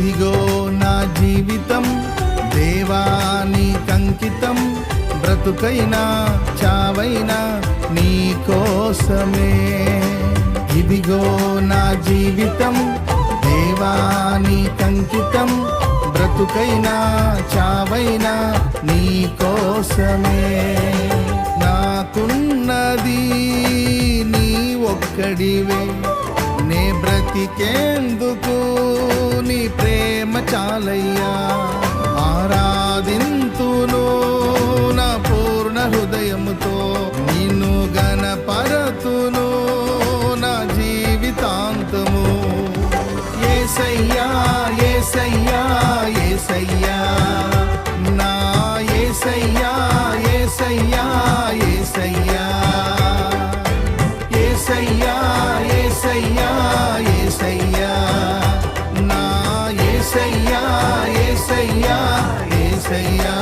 ఇదిగో నా జీవితం దేవానికంకితం, బ్రతుకైనా చావైనా నీ కోసమే. ఇదిగో నా జీవితం దేవానికంకితం, బ్రతుకైనా చావైనా నీ కోసమే. నాకున్నది నీ ఒక్కడివే, నే బ్రతికేందుకు నీ ప్రేమ చాలయ్యా. ఆరాధింతును నా పూర్ణ హృదయముతో, నిన్ను గణపరతును నా జీవితాంతము. యేసయ్యా యేసయ్యా యేసయ్యా, నా యేసయ్యా యేసయ్యా యేసయ్యా, యేసయ్యా యేసయ్యా యేసయ్యా, నా యేసయ్యా యేసయ్యా యేసయ్యా.